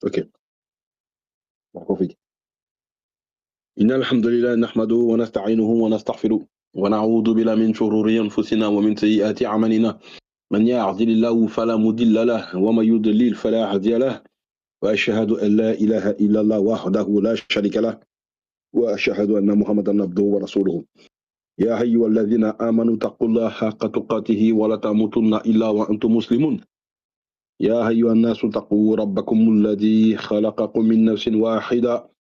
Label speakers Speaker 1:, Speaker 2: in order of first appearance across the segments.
Speaker 1: Ok, parfait. إن الحمد لله نحمده ونستعينه ونستغفره ونعوذ بالله من شرور أنفسنا ومن سيئات أعمالنا من يهده الله فلا مضل له ومن يضلل فلا هادي له وأشهد أن لا إله إلا الله وحده لا شريك له وأشهد أن محمدا عبده ورسوله يا أيها الذين آمنوا اتقوا الله حق تقاته ولا تموتن إلا وأنتم مسلمون يا أيها الناس اتقوا ربكم الذي خلقكم من نفس واحدة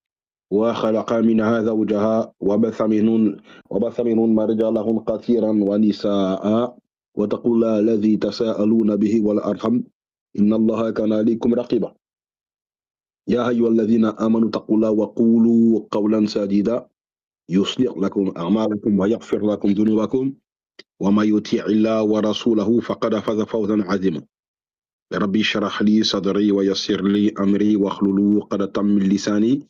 Speaker 1: وخلق منها زوجها وبث منهن رجالا كثيرا ونساء واتقوا الله الذي تساءلون به والأرحم إن الله كان عليكم رقيبا يا أيها الذين آمنوا اتقوا الله وقولوا قولا سديدا يصلح لكم أعمالكم ويغفر لكم ذنوبكم وما يطيع الله ورسوله فقد فاز فوزا عظيما ربي اشرح لي صدري ويسر لي أمري واحلل عقدة من لساني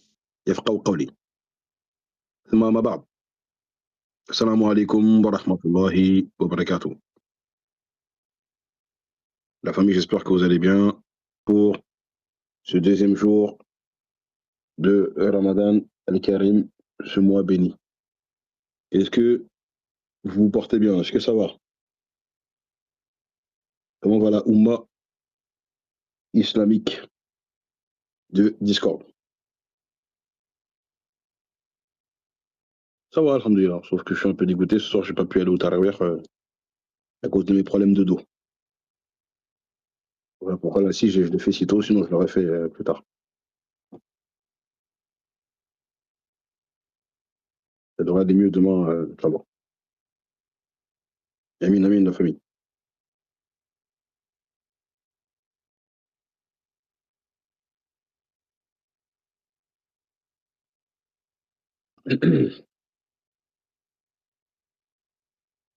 Speaker 1: يفقهوا قولي ثم ما بعد السلام عليكم ورحمة الله وبركاته. La famille, j'espère que vous allez bien pour ce deuxième jour de Ramadan al-Karim, ce mois béni. Est-ce que vous vous portez bien? Est-ce que ça va? Comment va la Oumma islamique de Discord? Ça va, alhamdoulilah, sauf que je suis un peu dégoûté. Ce soir, j'ai pas pu aller au Tarawih à cause de mes problèmes de dos. Voilà pourquoi là, si je le fais si tôt, sinon je l'aurais fait plus tard. Ça devrait aller mieux demain, Inch'Allah. Amin, amin, la famille.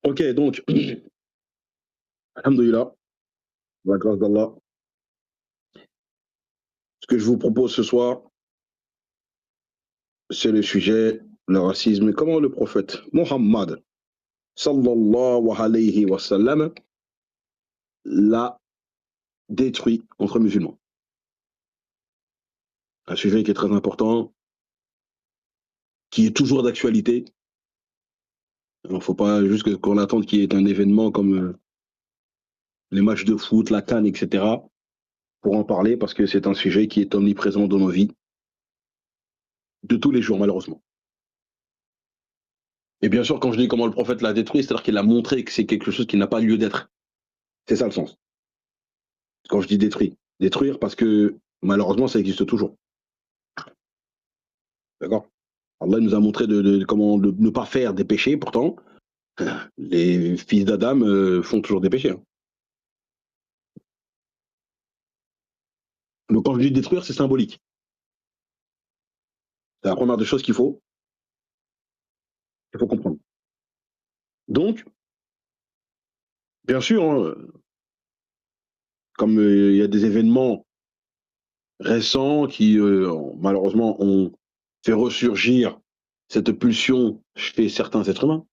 Speaker 1: Ok, donc, alhamdoulilah, la grâce d'Allah. Ce que je vous propose ce soir, c'est le sujet, le racisme. Comment le prophète Mohammed, sallallahu alayhi wa sallam, l'a détruit entre musulmans. Un sujet qui est très important, qui est toujours d'actualité. Il ne faut pas juste qu'on attende qu'il y ait un événement comme les matchs de foot, la CAN, etc., pour en parler, parce que c'est un sujet qui est omniprésent dans nos vies, de tous les jours, malheureusement. Et bien sûr, quand je dis comment le prophète l'a détruit, c'est-à-dire qu'il a montré que c'est quelque chose qui n'a pas lieu d'être. C'est ça le sens. Quand je dis détruit. Détruire parce que malheureusement, ça existe toujours. D'accord? Allah nous a montré comment ne pas faire des péchés, pourtant, les fils d'Adam font toujours des péchés. Hein. Donc quand je dis détruire, c'est symbolique. C'est la première des choses qu'il faut comprendre. Donc, bien sûr, hein, comme il y a des événements récents qui, malheureusement, ont fait ressurgir cette pulsion chez certains êtres humains,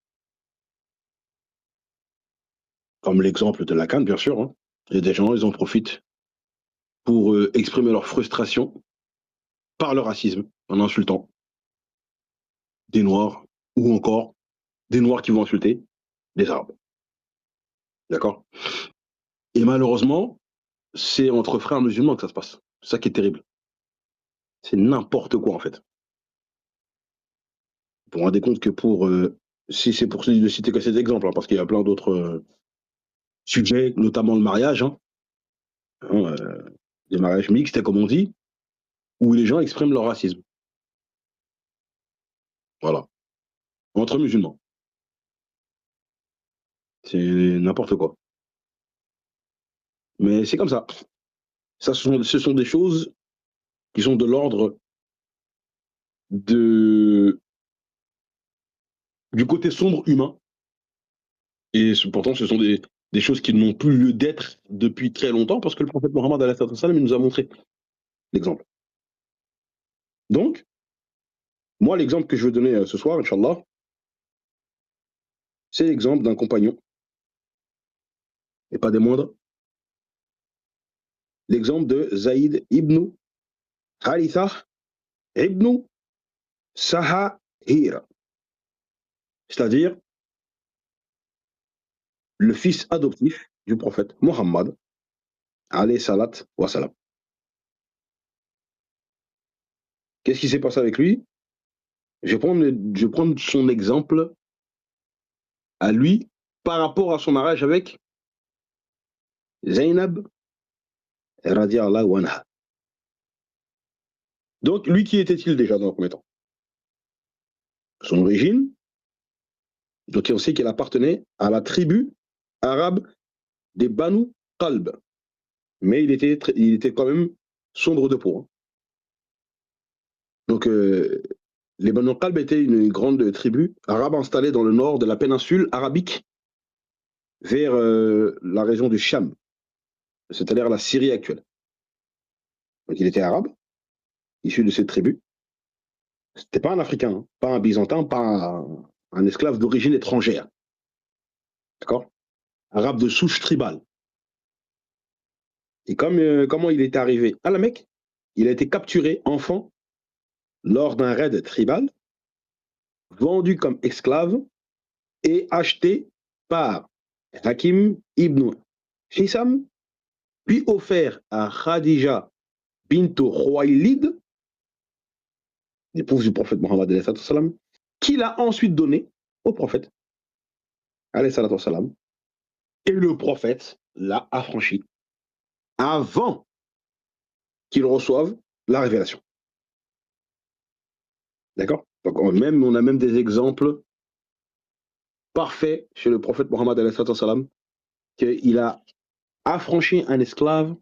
Speaker 1: comme l'exemple de Lacan, bien sûr. Hein. Il y a des gens, ils en profitent pour exprimer leur frustration par le racisme, en insultant des Noirs, ou encore des Noirs qui vont insulter des Arabes. D'accord? Et malheureusement, c'est entre frères musulmans que ça se passe. C'est ça qui est terrible. C'est n'importe quoi, en fait. Vous vous rendez compte que si c'est pour ne citer que cet exemple, hein, parce qu'il y a plein d'autres sujets, notamment le mariage, hein, des mariages mixtes, comme on dit, où les gens expriment leur racisme. Voilà. Entre musulmans. C'est n'importe quoi. Mais c'est comme ça. Ça, ce sont des choses qui sont de l'ordre du côté sombre humain. Et pourtant, ce sont des choses qui n'ont plus lieu d'être depuis très longtemps, parce que le prophète Mohammed il nous a montré l'exemple. Donc, moi, l'exemple que je veux donner ce soir, Inch'Allah, c'est l'exemple d'un compagnon, et pas des moindres, l'exemple de Zaïd ibn Haritha ibn Sahahir, c'est-à-dire le fils adoptif du prophète Mohammed, alayhi salat wa salam. Qu'est-ce qui s'est passé avec lui? Je vais prendre son exemple à lui par rapport à son mariage avec Zainab radiallahu anha. Donc, lui, qui était-il déjà dans le premier temps? Son origine, donc on sait qu'il appartenait à la tribu arabe des Banu Qalb. Mais il était quand même sombre de peau. Hein. Donc, les Banu Qalb étaient une grande tribu arabe installée dans le nord de la péninsule arabique vers la région du Cham, c'est-à-dire la Syrie actuelle. Donc, il était arabe, issu de cette tribu. C'était pas un Africain, hein, pas un Byzantin, pas un esclave d'origine étrangère. D'accord? Arabe de souche tribale. Et comment il est arrivé à la Mecque? Il a été capturé enfant lors d'un raid tribal, vendu comme esclave et acheté par Hakim ibn Hissam, puis offert à Khadija bint Khuwaylid, l'épouse du prophète Mohammed, qui l'a ensuite donné au prophète. Et le prophète l'a affranchi avant qu'il reçoive la révélation. D'accord? Donc on a même des exemples parfaits chez le prophète Mohammed qu'il a affranchi un esclave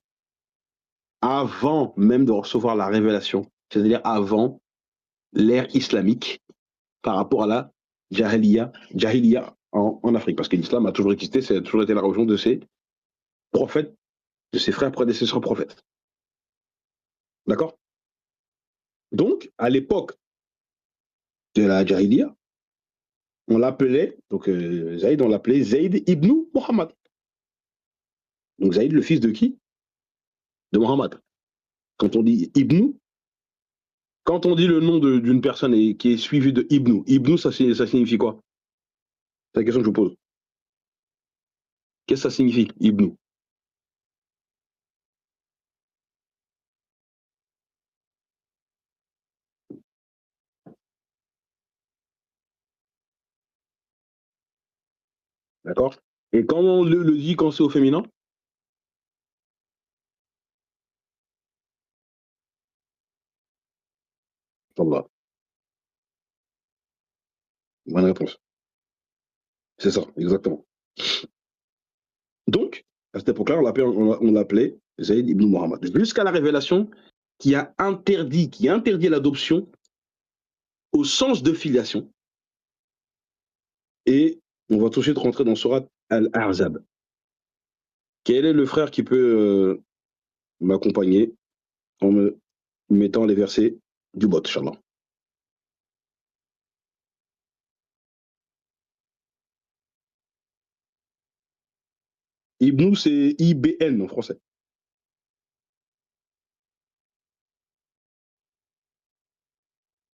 Speaker 1: avant même de recevoir la révélation, c'est-à-dire avant l'ère islamique par rapport à la jahiliya en Afrique, parce que l'islam a toujours existé, c'est toujours été la religion de ses prophètes, de ses frères prédécesseurs prophètes. D'accord? Donc, à l'époque de la jahiliya, on l'appelait, donc Zaïd, on l'appelait Zaïd ibn Muhammad. Donc Zaïd, le fils de qui? De Muhammad. Quand on dit ibn, quand on dit le nom d'une personne qui est suivie de ibn, ça signifie quoi? C'est la question que je vous pose. Qu'est-ce que ça signifie, ibn? D'accord? Et quand on le dit quand c'est au féminin? Allah. Bonne réponse. C'est ça, exactement. Donc, à cette époque-là, on l'appelait Zayd ibn Muhammad. Jusqu'à la révélation qui interdit l'adoption au sens de filiation. Et on va tout de suite rentrer dans Surat Al-Ahzab. Quel est le frère qui peut m'accompagner en me mettant les versets du bot, Inch'Allah? Ibn, c'est IBN en français.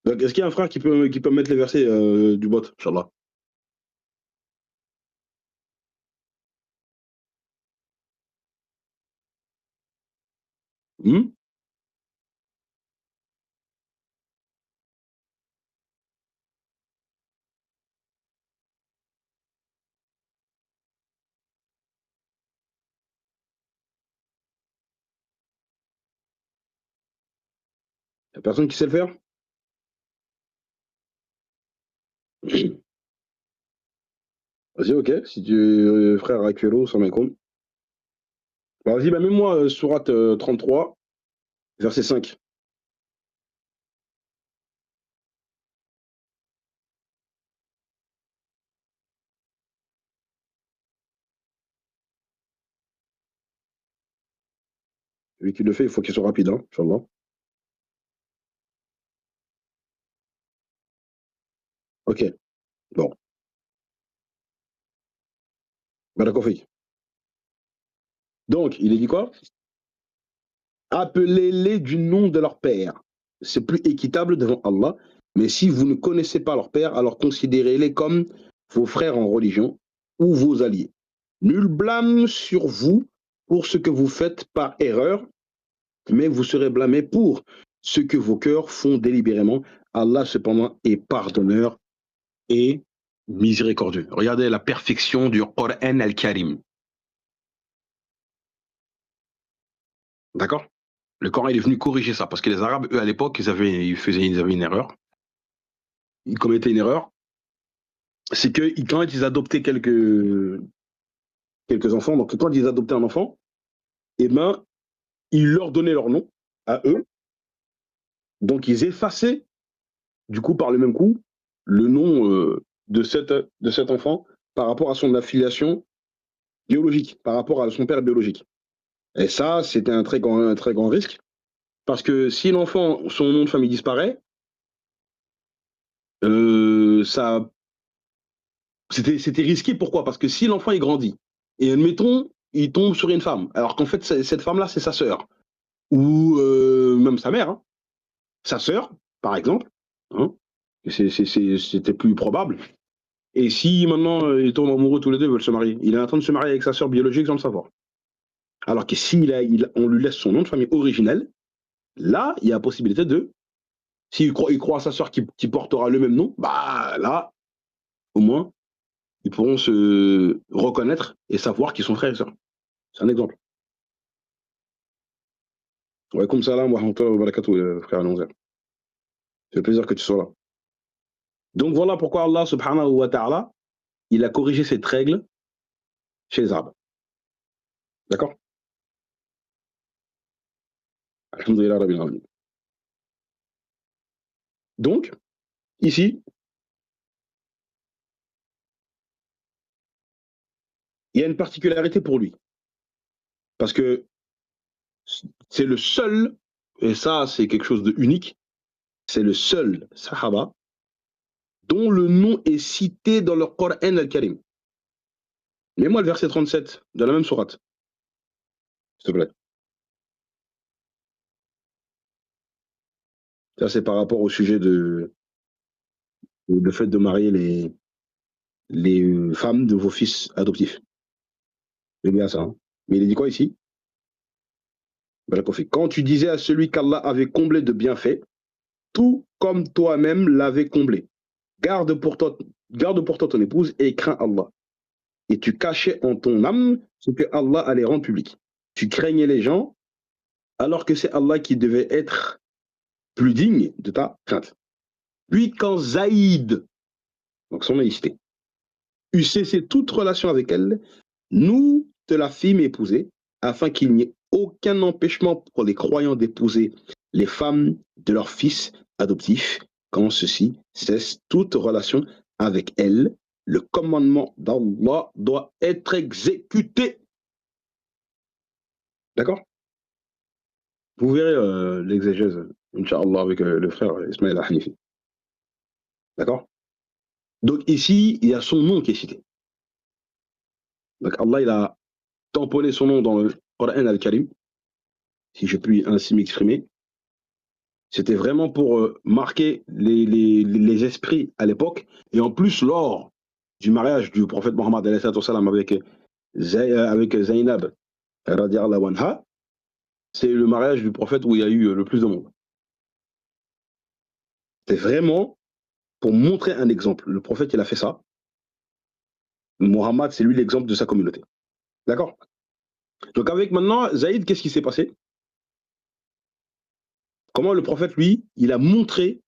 Speaker 1: Donc, est-ce qu'il y a un frère qui peut mettre les versets du bot, Inch'Allah? Hmm. Il y a personne qui sait le faire? Vas-y, ok. Si tu frère Akuelo, ça m'incombre. Vas-y, bah, mets-moi Surat 33, verset 5. Celui qui le fait, il faut qu'il soit rapide, hein, Inch'Allah. Ok, bon. Barakofi. Donc, il est dit quoi? Appelez-les du nom de leur père. c'est plus équitable devant Allah. Mais si vous ne connaissez pas leur père, alors considérez-les comme vos frères en religion ou vos alliés. Nul blâme sur vous pour ce que vous faites par erreur, mais vous serez blâmés pour ce que vos cœurs font délibérément. Allah, cependant, est pardonneur et miséricordieux. Regardez la perfection du Coran al-Karim. D'accord? Le Coran il est venu corriger ça, parce que les Arabes, eux, à l'époque, ils avaient une erreur. Ils commettaient une erreur. C'est que quand ils adoptaient quelques enfants, donc quand ils adoptaient un enfant, eh ben, ils leur donnaient leur nom à eux. Donc ils effaçaient, du coup, par le même coup, le nom de cet enfant par rapport à son affiliation biologique, par rapport à son père biologique. Et ça, c'était un très grand risque, parce que si l'enfant, son nom de famille disparaît, ça, c'était risqué. Pourquoi? Parce que si l'enfant il grandit, et admettons, il tombe sur une femme, alors qu'en fait, cette femme-là, c'est sa sœur, ou même sa mère, hein, sa sœur, par exemple, hein, c'était plus probable. Et si maintenant ils tombent amoureux tous les deux, veulent se marier, il est en train de se marier avec sa sœur biologique sans le savoir. Alors que si on lui laisse son nom de famille originel, là, il y a la possibilité de, s'il croit à sa sœur qui portera le même nom, bah là, au moins, ils pourront se reconnaître et savoir qu'ils sont frères et sœurs. C'est un exemple. Ouais, comme ça, là, moi, frère Alonso. C'est un plaisir que tu sois là. Donc voilà pourquoi Allah subhanahu wa ta'ala, il a corrigé cette règle chez les Arabes. D'accord? Alhamdulillah Rabbil Alamin. Donc, ici, il y a une particularité pour lui. Parce que c'est le seul, et ça c'est quelque chose de unique, c'est le seul Sahaba dont le nom est cité dans le Coran al-Karim. Mets-moi le verset 37 de la même sourate, s'il te plaît. Ça c'est par rapport au sujet de le fait de marier les femmes de vos fils adoptifs. C'est bien ça. Hein. Mais il dit quoi ici? Quand tu disais à celui qu'Allah avait comblé de bienfaits, tout comme toi-même l'avais comblé. Garde pour toi ton épouse et crains Allah. Et tu cachais en ton âme ce que Allah allait rendre public. Tu craignais les gens alors que c'est Allah qui devait être plus digne de ta crainte. Puis quand Zaïd, donc son laïcité, eut cessé toute relation avec elle, nous te la fîmes épouser afin qu'il n'y ait aucun empêchement pour les croyants d'épouser les femmes de leurs fils adoptifs quand ceux-ci cessent toute relation avec elle. Le commandement d'Allah doit être exécuté. D'accord? Vous verrez l'exégèse, Inch'Allah, avec le frère Ismaël Hanifi. D'accord? Donc ici, il y a son nom qui est cité. Donc Allah, il a tamponné son nom dans le Coran al-Karim, si je puis ainsi m'exprimer. C'était vraiment pour marquer les esprits à l'époque. Et en plus, lors du mariage du prophète Mohammed avec Zainab, radiallahu anha, c'est le mariage du prophète où il y a eu le plus de monde. C'est vraiment pour montrer un exemple. Le prophète, il a fait ça. Mohammed, c'est lui l'exemple de sa communauté. D'accord? Donc avec maintenant, Zaïd, qu'est-ce qui s'est passé? Comment le prophète, lui, il a montré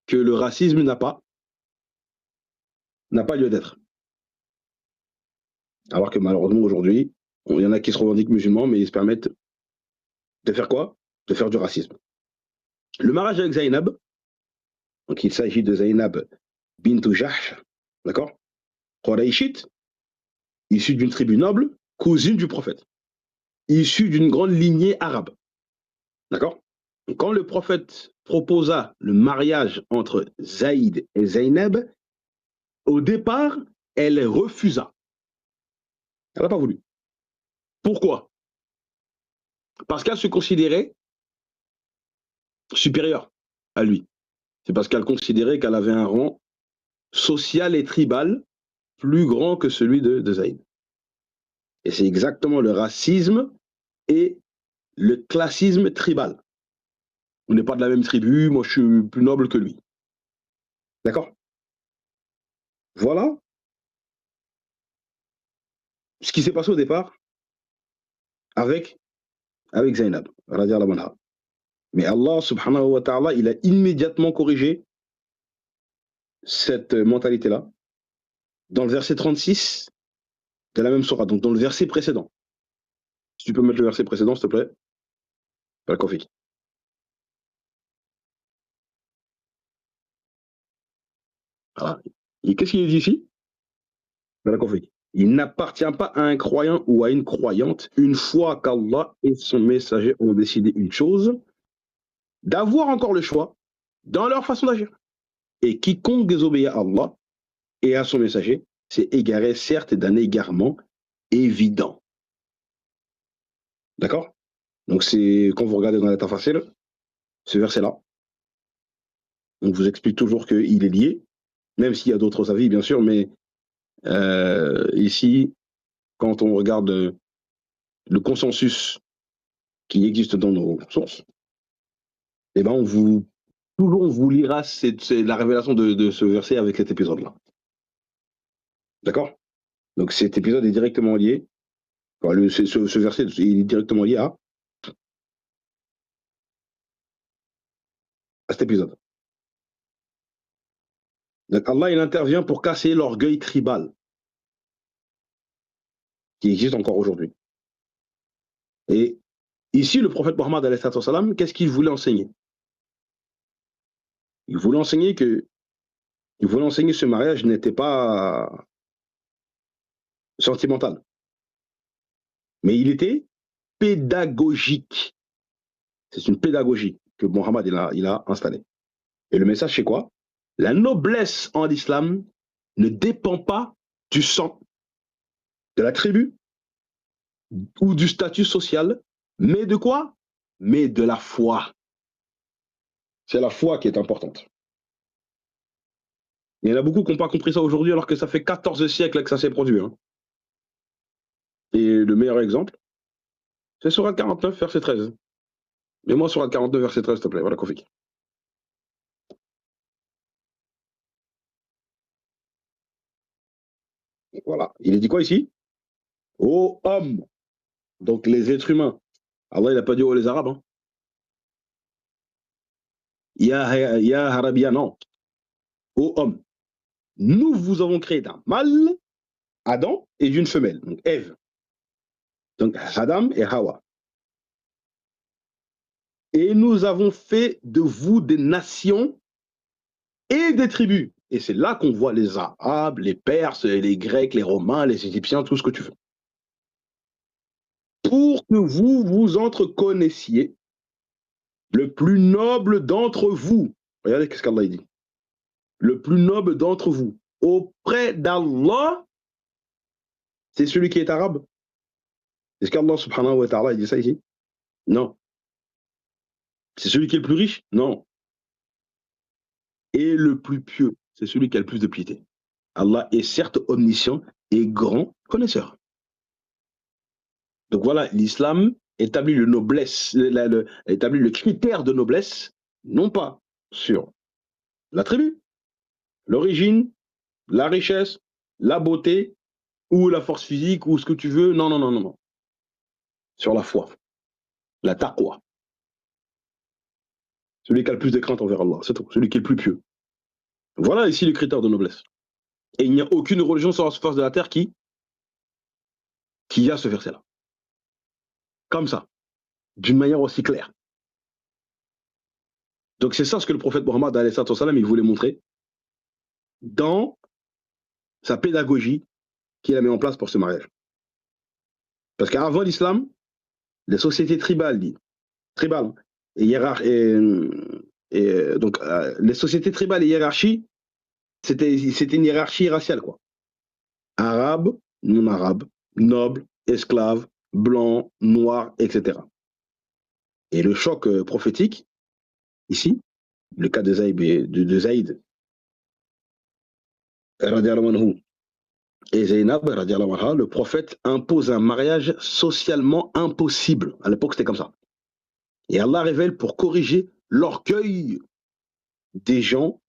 Speaker 1: que le racisme n'a pas lieu d'être. Alors que malheureusement, aujourd'hui, il y en a qui se revendiquent musulmans, mais ils se permettent de faire quoi? De faire du racisme. Le mariage avec Zainab, donc il s'agit de Zainab bint Jahsh, d'accord? Quraishite, issue d'une tribu noble, cousine du prophète, issue d'une grande lignée arabe, d'accord? Quand le prophète proposa le mariage entre Zaïd et Zainab, au départ, elle refusa. Elle n'a pas voulu. Pourquoi? Parce qu'elle se considérait supérieure. à lui. C'est parce qu'elle considérait qu'elle avait un rang social et tribal plus grand que celui de Zaïd. Et c'est exactement le racisme et le classisme tribal. On n'est pas de la même tribu, moi je suis plus noble que lui. D'accord? Voilà ce qui s'est passé au départ avec, avec Zainab, radiallahu anha. Mais Allah subhanahu wa ta'ala, il a immédiatement corrigé cette mentalité-là dans le verset 36 de la même sourate, donc dans le verset précédent. Si tu peux mettre le verset précédent, s'il te plaît. Voilà. Et qu'est-ce qu'il dit ici? Il n'appartient pas à un croyant ou à une croyante, une fois qu'Allah et son messager ont décidé une chose, d'avoir encore le choix dans leur façon d'agir. Et quiconque désobéit à Allah et à son messager, s'est égaré certes d'un égarement évident. D'accord? Donc c'est, quand vous regardez dans l'état facile, ce verset-là, on vous explique toujours qu'il est lié, même s'il y a d'autres avis, bien sûr, mais ici, quand on regarde le consensus qui existe dans nos sources, eh ben toujours on vous lira la révélation de ce verset avec cet épisode-là. D'accord? Donc cet épisode est directement lié, enfin, ce verset est directement lié à cet épisode. Donc Allah, il intervient pour casser l'orgueil tribal qui existe encore aujourd'hui. Et ici, le prophète Mohammed, qu'est-ce qu'il voulait enseigner? Il voulait enseigner que ce mariage n'était pas sentimental, mais il était pédagogique. C'est une pédagogie que Mohammed il a installée. Et le message, c'est quoi? La noblesse en islam ne dépend pas du sang, de la tribu ou du statut social, mais de quoi? Mais de la foi. C'est la foi qui est importante. Il y en a beaucoup qui n'ont pas compris ça aujourd'hui, alors que ça fait 14 siècles que ça s'est produit. Hein. Et le meilleur exemple, c'est Sourate 49, verset 13. Mais moi, Sourate 49, verset 13, s'il te plaît. Voilà, Kofique. Voilà. Il est dit quoi ici? Ô homme, donc les êtres humains. Allah, il n'a pas dit oh les Arabes. Hein. Ya Harabia, non. Ô homme, nous vous avons créé d'un mâle, Adam, et d'une femelle, donc Ève. Donc Adam et Hawa. Et nous avons fait de vous des nations et des tribus. Et c'est là qu'on voit les Arabes, les Perses, les Grecs, les Romains, les Égyptiens, tout ce que tu veux. Pour que vous vous entreconnaissiez, le plus noble d'entre vous, regardez ce qu'Allah dit, le plus noble d'entre vous, auprès d'Allah, c'est celui qui est arabe. Est-ce qu'Allah subhanahu wa ta'ala dit ça ici? Non. C'est celui qui est le plus riche? Non. Et le plus pieux, c'est celui qui a le plus de piété. Allah est certes omniscient et grand connaisseur. Donc voilà, l'islam établit établit le critère de noblesse, non pas sur la tribu, l'origine, la richesse, la beauté, ou la force physique, ou ce que tu veux. Non, non, non, non, non. Sur la foi, la taqwa. Celui qui a le plus de crainte envers Allah, c'est tout. Celui qui est le plus pieux. Voilà ici le critère de noblesse. Et il n'y a aucune religion sur la surface de la terre qui a ce verset-là. Comme ça, d'une manière aussi claire. Donc c'est ça ce que le prophète Mohammed il voulait montrer dans sa pédagogie qu'il a mis en place pour ce mariage. Parce qu'avant l'islam, les sociétés tribales, donc les sociétés tribales et hiérarchies, c'était une hiérarchie raciale, quoi. Arabe, non arabe, noble, esclave, blanc, noir, etc. Et le choc prophétique, ici, le cas de Zaïd radiallahu anhu, et Zainab, radiallahu anha, le prophète impose un mariage socialement impossible. À l'époque, c'était comme ça. Et Allah révèle pour corriger l'orgueil des gens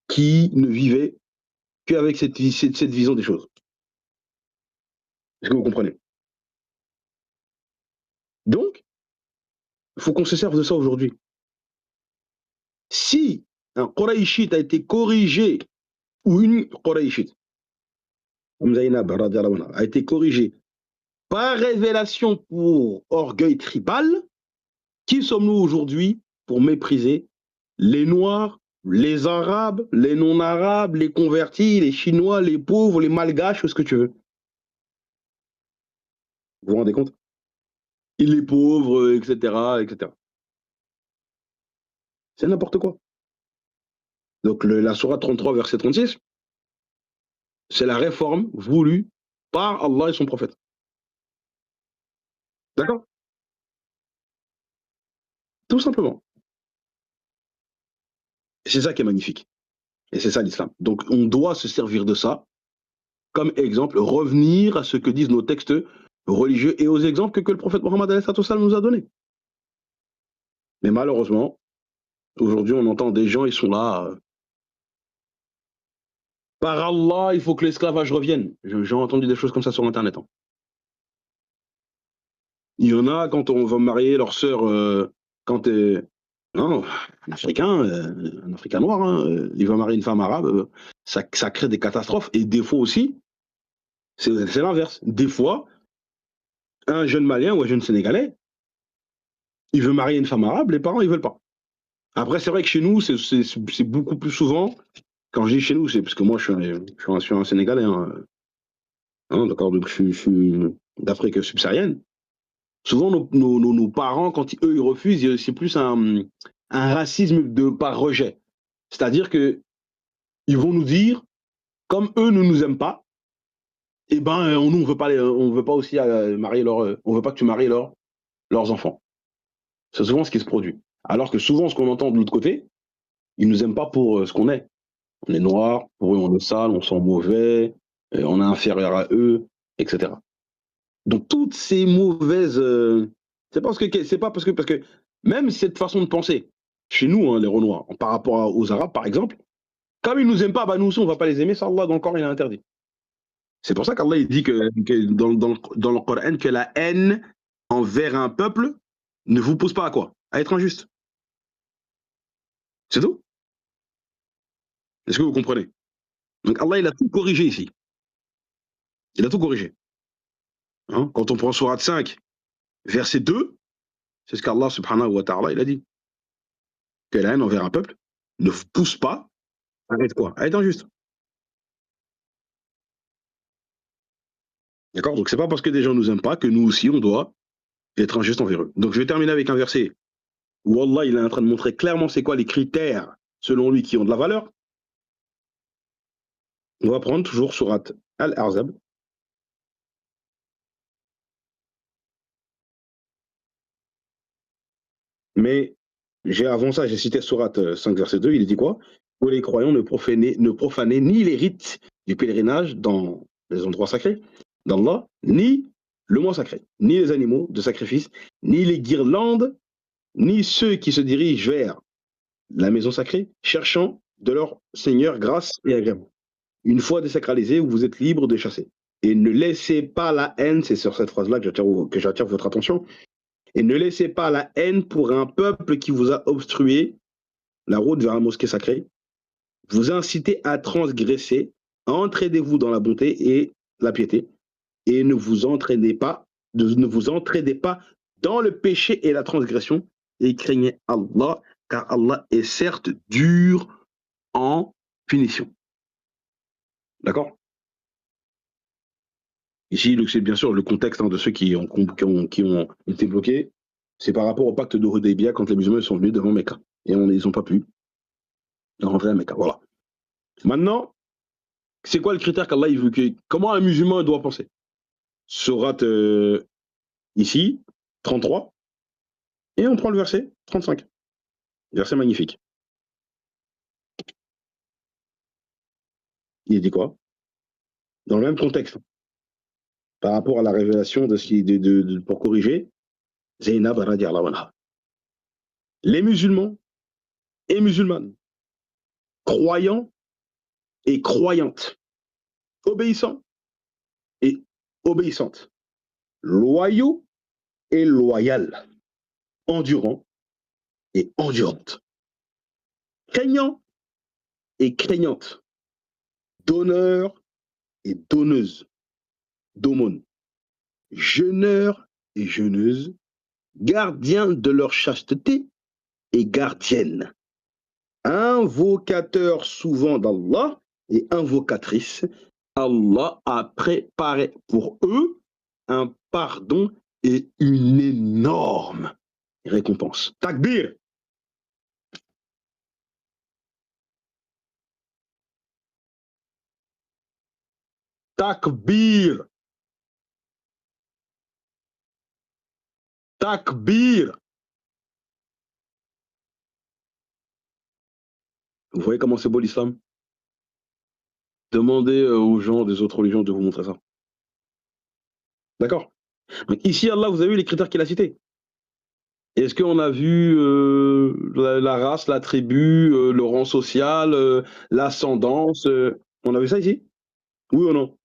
Speaker 1: qui ne vivaient qu'avec cette vision des choses. Est-ce que vous comprenez? Donc, il faut qu'on se serve de ça aujourd'hui. Si un Quraïshite a été corrigé, ou une Quraïshite, comme Zainab, a été corrigé par révélation pour orgueil tribal, qui sommes-nous aujourd'hui pour mépriser les Noirs, les Arabes, les non-Arabes, les convertis, les Chinois, les pauvres, les Malgaches, ce que tu veux? Vous vous rendez compte? Les pauvres, etc., etc. C'est n'importe quoi. Donc la sourate 33, verset 36, c'est la réforme voulue par Allah et son prophète. D'accord? Tout simplement. C'est ça qui est magnifique. Et c'est ça l'islam. Donc on doit se servir de ça comme exemple, revenir à ce que disent nos textes religieux et aux exemples que le prophète Mohammed nous a donnés. Mais malheureusement, aujourd'hui, on entend des gens, ils sont là. Par Allah, il faut que l'esclavage revienne. J'ai entendu des choses comme ça sur Internet. Hein. Il y en a, quand on va marier leur sœur, quand non, un Africain noir, hein, il va marier une femme arabe, ça crée des catastrophes. Et des fois aussi, c'est l'inverse. Des fois, un jeune Malien ou un jeune Sénégalais, il veut marier une femme arabe, les parents, ils veulent pas. Après, c'est vrai que chez nous, c'est beaucoup plus souvent. Quand je dis chez nous, c'est parce que moi, je suis un Sénégalais. Hein, d'accord, donc je suis d'Afrique subsaharienne. Souvent, nos parents, quand eux, ils refusent, c'est plus un racisme par rejet. C'est-à-dire que ils vont nous dire, comme eux ne nous aiment pas, eh ben, nous, on veut pas aussi marier on veut pas que tu maries leurs enfants. C'est souvent ce qui se produit. Alors que souvent, ce qu'on entend de l'autre côté, ils nous aiment pas pour ce qu'on est. On est noir, pour eux, on est sale, on sent mauvais, on est inférieur à eux, etc. Donc toutes ces mauvaises, c'est pas parce que même cette façon de penser chez nous, hein, les Renois, par rapport aux Arabes, par exemple, comme ils nous aiment pas, bah nous aussi on va pas les aimer. Ça, Allah dans le Coran il a interdit. C'est pour ça qu'Allah il dit que dans le Coran que la haine envers un peuple ne vous pousse pas à quoi? À être injuste. C'est tout. Est-ce que vous comprenez? Donc Allah il a tout corrigé ici. Il a tout corrigé. Hein, quand on prend Sourate 5, verset 2, c'est ce qu'Allah subhanahu wa ta'ala il a dit. Que la haine envers un peuple ne pousse pas à être quoi? À être injuste. D'accord? Donc c'est pas parce que des gens nous aiment pas que nous aussi on doit être injuste envers eux. Donc je vais terminer avec un verset où Allah il est en train de montrer clairement c'est quoi les critères selon lui qui ont de la valeur. On va prendre toujours sourate Al-Ahzab. Mais avant ça, j'ai cité sourate 5 verset 2, il dit quoi? Où les croyants ne profanaient ni les rites du pèlerinage dans les endroits sacrés d'Allah, ni le mois sacré, ni les animaux de sacrifice, ni les guirlandes, ni ceux qui se dirigent vers la maison sacrée, cherchant de leur Seigneur grâce et agrément. Une fois désacralisé, vous êtes libre de chasser. Et ne laissez pas la haine, c'est sur cette phrase-là que j'attire votre attention, et ne laissez pas la haine pour un peuple qui vous a obstrué la route vers la mosquée sacrée, vous incitez à transgresser, entraînez-vous dans la bonté et la piété, et ne vous entraînez pas dans le péché et la transgression, et craignez Allah, car Allah est certes dur en punition. D'accord? Ici, c'est bien sûr le contexte de ceux qui ont été bloqués. C'est par rapport au pacte de Hudaybiyah quand les musulmans sont venus devant Mecca. Et ils n'ont pas pu rentrer à Mecca. Voilà. Maintenant, c'est quoi le critère qu'Allah veut comment un musulman doit penser? Sourate ici, 33, et on prend le verset 35. Verset magnifique. Il dit quoi? Dans le même contexte, par rapport à la révélation de ce qui, pour corriger, Zainab radiallahu anha. Les musulmans et musulmanes, croyants et croyantes, obéissants et obéissantes, loyaux et loyales, endurants et endurantes, craignants et craignantes, donneurs et donneuses d'aumône, jeûneurs et jeûneuses, gardiens de leur chasteté et gardiennes, invocateurs souvent d'Allah et invocatrices. Allah a préparé pour eux un pardon et une énorme récompense. Takbir! Takbir! Takbir! Vous voyez comment c'est beau l'islam? Demandez aux gens des autres religions de vous montrer ça. D'accord? Donc ici, Allah, vous avez vu les critères qu'il a cités. Est-ce qu'on a vu la race, la tribu, le rang social, l'ascendance on a vu ça ici? Oui ou non?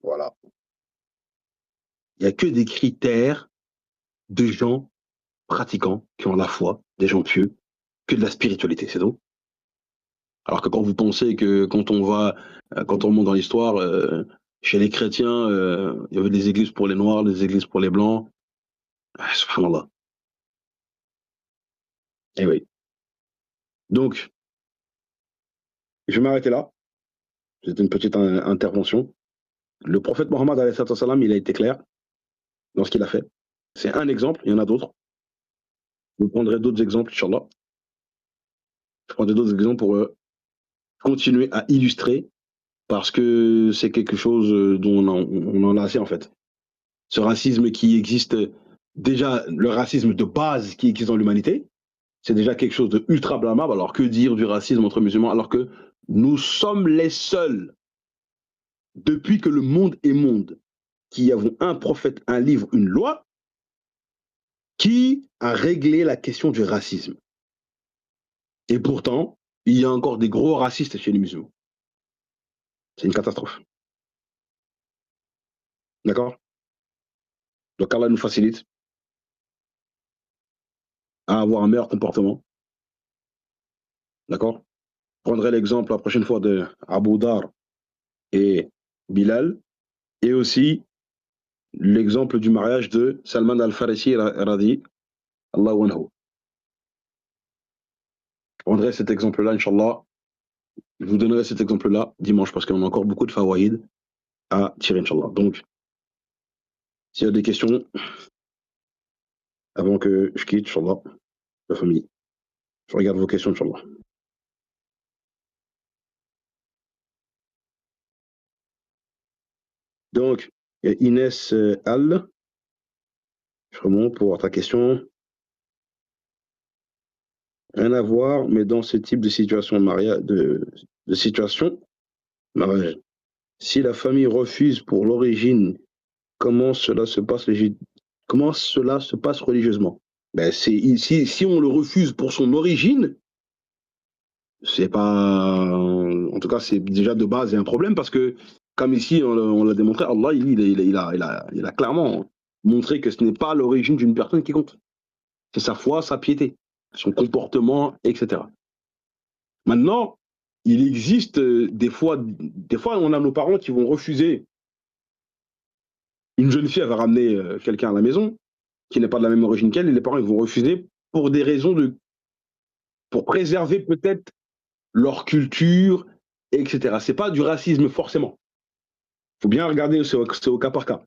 Speaker 1: Voilà. Il n'y a que des critères de gens pratiquants qui ont la foi, des gens pieux, que de la spiritualité, c'est tout. Alors que quand vous pensez que quand on va, quand on monte dans l'histoire, chez les chrétiens, il y avait des églises pour les noirs, des églises pour les blancs. Subhanallah. Eh oui. Donc, je vais m'arrêter là. C'était une petite intervention. Le prophète Mohammed, il a été clair dans ce qu'il a fait. C'est un exemple, il y en a d'autres. Je prendrai d'autres exemples, Inch'Allah. Je prendrai d'autres exemples pour continuer à illustrer, parce que c'est quelque chose dont on en a assez, en fait. Ce racisme qui existe, déjà, le racisme de base qui existe dans l'humanité, c'est déjà quelque chose de ultra blâmable. Alors que dire du racisme entre musulmans, alors que nous sommes les seuls, depuis que le monde est monde, qui avons un prophète, un livre, une loi, qui a réglé la question du racisme. Et pourtant, il y a encore des gros racistes chez les musulmans. C'est une catastrophe. D'accord? Donc Allah nous facilite à avoir un meilleur comportement. D'accord? Je prendrai l'exemple la prochaine fois de Abu Dar et Bilal, et aussi l'exemple du mariage de Salman al-Farisi radi Allahu anhu. Je prendrai cet exemple-là, Inch'Allah. Je vous donnerai cet exemple-là dimanche, parce qu'on a encore beaucoup de fawaïd à tirer, Inch'Allah. Donc, s'il y a des questions, avant que je quitte, Inch'Allah, la famille, je regarde vos questions, Inch'Allah. Donc, il y a Inès Al. Je remonte pour voir ta question. Rien à voir, mais dans ce type de situation de situation, mariage, si la famille refuse pour l'origine, comment cela se passe religieusement? Ben, si on le refuse pour son origine, c'est pas, en tout cas, c'est déjà de base un problème, parce que comme ici on l'a démontré, Allah il a clairement montré que ce n'est pas l'origine d'une personne qui compte, c'est sa foi, sa piété, son comportement, etc. Maintenant, il existe des fois on a nos parents qui vont refuser. Une jeune fille, elle va ramener quelqu'un à la maison qui n'est pas de la même origine qu'elle, et les parents ils vont refuser pour des raisons pour préserver peut-être leur culture, etc. C'est pas du racisme forcément. Il faut bien regarder, c'est au cas par cas.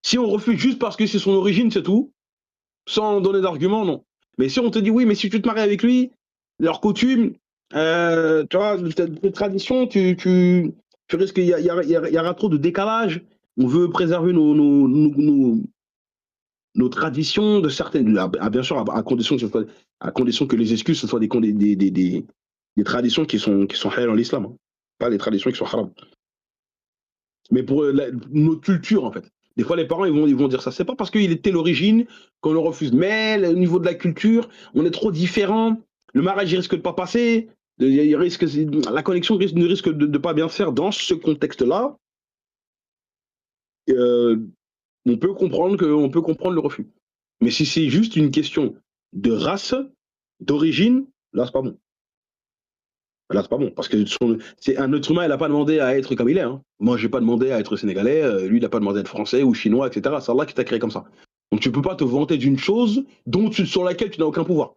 Speaker 1: Si on refuse juste parce que c'est son origine, c'est tout, sans donner d'argument, non. Mais si on te dit oui, mais si tu te maries avec lui, leurs coutumes, Tu vois, tes traditions, tu risques, il y aura trop de décalage. On veut préserver nos traditions de certaines, bien sûr, à condition que à condition que les excuses, ce soient des traditions qui sont halal dans l'islam, hein, pas les traditions qui sont haram. Mais pour notre culture, en fait. Des fois, les parents, ils vont dire ça. C'est pas parce qu'il était l'origine qu'on le refuse. Mais au niveau de la culture, on est trop différents. Le mariage, il risque de pas passer. La connexion ne risque de ne pas bien se faire. Dans ce contexte-là, euh, on peut comprendre le refus. Mais si c'est juste une question de race, d'origine, là, c'est pas bon. Là, c'est pas bon. Parce que c'est un être humain, il n'a pas demandé à être comme il est, hein. Moi, j'ai pas demandé à être sénégalais, lui, il n'a pas demandé à être français ou chinois, etc. C'est Allah qui t'a créé comme ça. Donc, tu peux pas te vanter d'une chose sur laquelle tu n'as aucun pouvoir.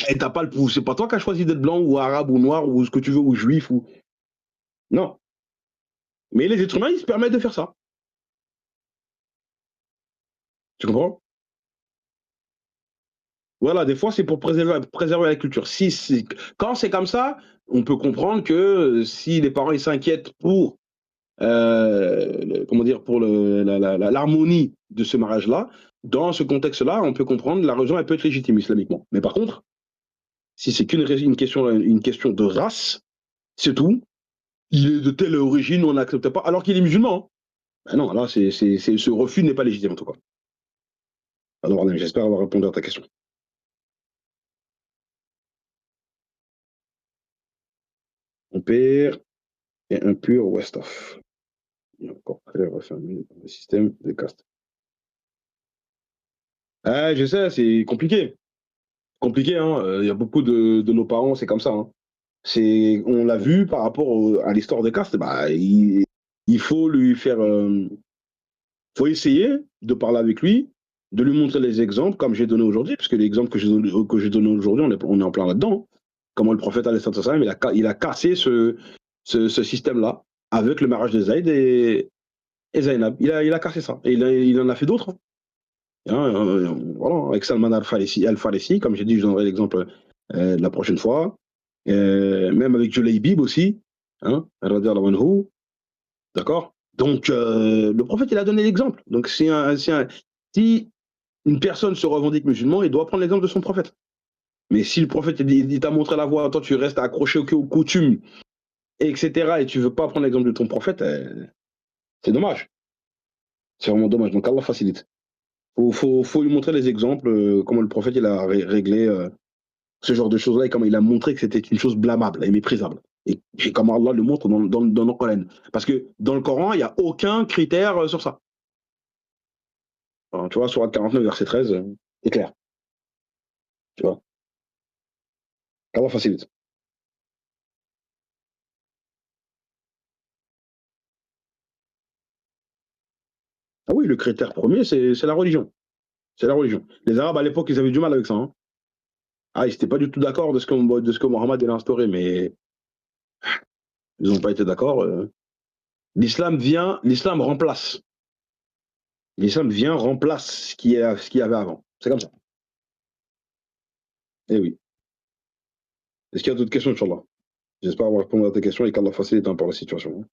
Speaker 1: Et t'as pas le pouvoir. C'est pas toi qui as choisi d'être blanc ou arabe ou noir ou ce que tu veux ou juif ou. Non. Mais les êtres humains, ils se permettent de faire ça. Tu comprends? Voilà, des fois, c'est pour préserver la culture. Quand c'est comme ça, on peut comprendre que si les parents ils s'inquiètent pour comment dire, pour l'harmonie de ce mariage-là, dans ce contexte-là, on peut comprendre la raison, elle peut être légitime islamiquement. Mais par contre, si c'est une question de race, c'est tout. Il est de telle origine, on n'accepte pas, alors qu'il est musulman, hein. Ben non, là, ce refus n'est pas légitime en tout cas. Alors, j'espère avoir répondu à ta question. Mon père est un pur Westaf. Il est encore très refermé dans le système de caste. Ah, je sais, c'est compliqué. Compliqué, hein. Il y a beaucoup de nos parents, c'est comme ça, hein. On l'a vu par rapport à l'histoire de Cast, bah, il faut lui faire, faut essayer de parler avec lui, de lui montrer les exemples comme j'ai donné aujourd'hui, parce que l'exemple que j'ai donné aujourd'hui, on est en plein là-dedans, hein. Comment le prophète il a cassé ce système-là avec le mariage de Zayd et Zainab. Il a cassé ça. Et il en a fait d'autres, hein. Hein, voilà, avec Salman Al-Farisi, comme j'ai dit, je donnerai l'exemple la prochaine fois. Même avec Julaybib aussi, hein, radiallahu anhu, d'accord. Donc, le prophète, il a donné l'exemple. Donc, si une personne se revendique musulman, il doit prendre l'exemple de son prophète. Mais si le prophète, il t'a montré la voie, toi, tu restes accroché aux coutumes, etc., et tu veux pas prendre l'exemple de ton prophète, c'est dommage. C'est vraiment dommage. Donc, Allah facilite. Faut lui montrer les exemples, comment le prophète, il a réglé ce genre de choses-là et comment il a montré que c'était une chose blâmable et méprisable. Et comment Allah le montre dans le Coran. Parce que dans le Coran, il n'y a aucun critère sur ça. Alors, tu vois, sur 49, verset 13, c'est clair. Tu vois, Allah facilite. Ah oui, le critère premier, c'est la religion. C'est la religion. Les Arabes, à l'époque, ils avaient du mal avec ça, hein. Ah, ils n'étaient pas du tout d'accord de ce que Mohammed a instauré, mais ils n'ont pas été d'accord. L'islam remplace. L'islam remplace ce qu'il y avait avant. C'est comme ça. Eh oui. Est-ce qu'il y a d'autres questions, Inch'Allah? J'espère avoir répondu à tes questions et qu'Allah facilite un peu la situation.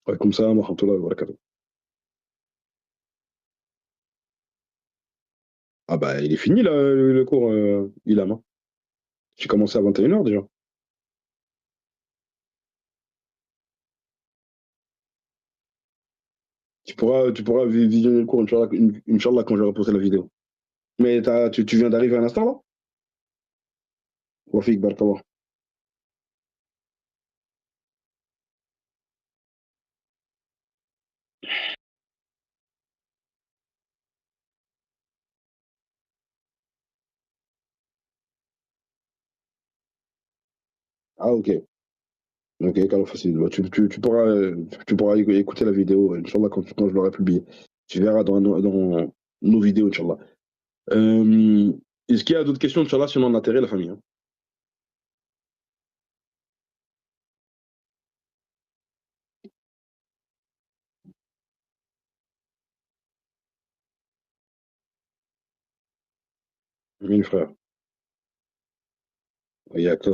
Speaker 1: Ouais, comme ça, wa rahmatullahi wa barakatuh. Ah bah, il est fini là, le cours, Ilham, hein. J'ai commencé à 21h déjà. Tu pourras visionner le cours, Inch'Allah, Inch'Allah, quand j'aurai posté la vidéo. Mais tu viens d'arriver à l'instant là? Wafik, barakallah. Ah, ok. Ok, qu'Allah facilite. Bah, tu pourras écouter la vidéo, Inch'Allah, quand je l'aurai publiée. Tu verras dans nos vidéos, Inch'Allah. Est-ce qu'il y a d'autres questions, Inch'Allah, si on en a intérêt, la famille, hein? Oui, frère. Il y a que.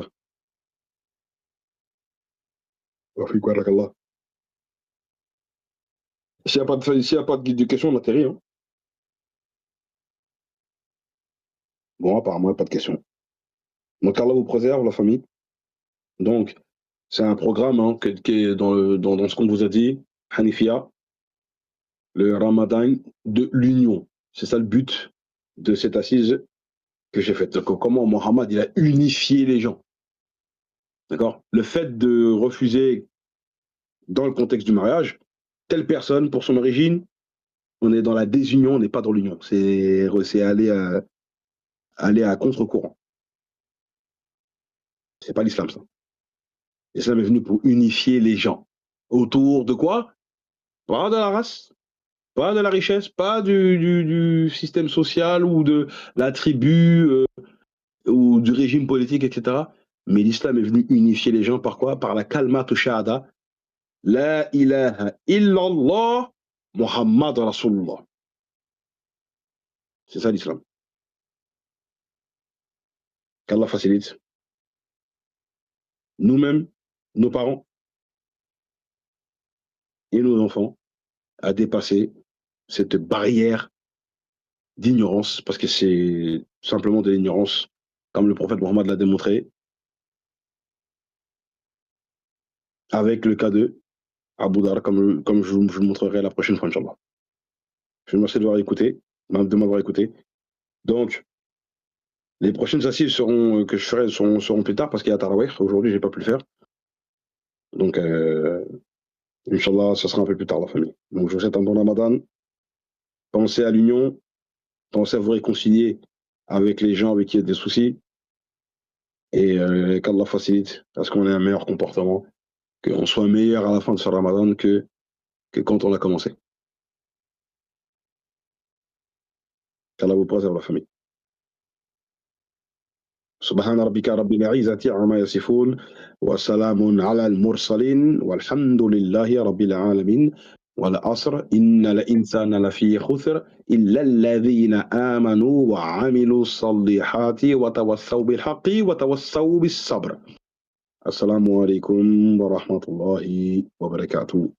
Speaker 1: Barakallah. S'il n'y a pas d'éducation, on atterrit. Hein. Bon, apparemment, il n'y a pas de question. Donc, Allah vous préserve, la famille. Donc, c'est un programme hein, qui est dans ce qu'on vous a dit, Hanifia, le Ramadan de l'union. C'est ça le but de cette assise que j'ai faite. Donc, comment Mohammed il a unifié les gens. D'accord. Le fait de refuser, dans le contexte du mariage, telle personne, pour son origine, on est dans la désunion, on n'est pas dans l'union. C'est aller à contre-courant. C'est pas l'islam, ça. L'islam est venu pour unifier les gens. Autour de quoi? Pas de la race, pas de la richesse, pas du système social ou de la tribu ou du régime politique, etc. Mais l'islam est venu unifier les gens par quoi? Par la kalmat shahada. La ilaha illallah Muhammad Rasulullah. C'est ça l'islam. Qu'Allah facilite. Nous-mêmes, nos parents et nos enfants à dépasser cette barrière d'ignorance, parce que c'est simplement de l'ignorance, comme le prophète Mohammed l'a démontré, avec le cas de Abu Dhar, comme je vous le montrerai la prochaine fois, Inch'Allah. Je vous remercie de m'avoir écouté. Donc, les prochaines assises que je ferai seront plus tard, parce qu'il y a Tarawih. Aujourd'hui, je n'ai pas pu le faire. Donc, Inch'Allah, ça sera un peu plus tard, la famille. Donc, je vous souhaite un bon Ramadan. Pensez à l'union, pensez à vous réconcilier avec les gens avec qui il y a des soucis, et qu'Allah facilite à ce qu'on ait un meilleur comportement, qu'on soit meilleur à la fin de ce Ramadan que quand on a commencé. Qu'Allah vous préserve la famille. سبحان ربك رب العزة عما يصفون وسلام على المرسلين والحمد لله رب العالمين والعصر إن الإنسان لفي خسر إلا الذين آمنوا وعملوا الصالحات وتوصوا بالحق وتوصوا بالصبر السلام عليكم ورحمة الله وبركاته.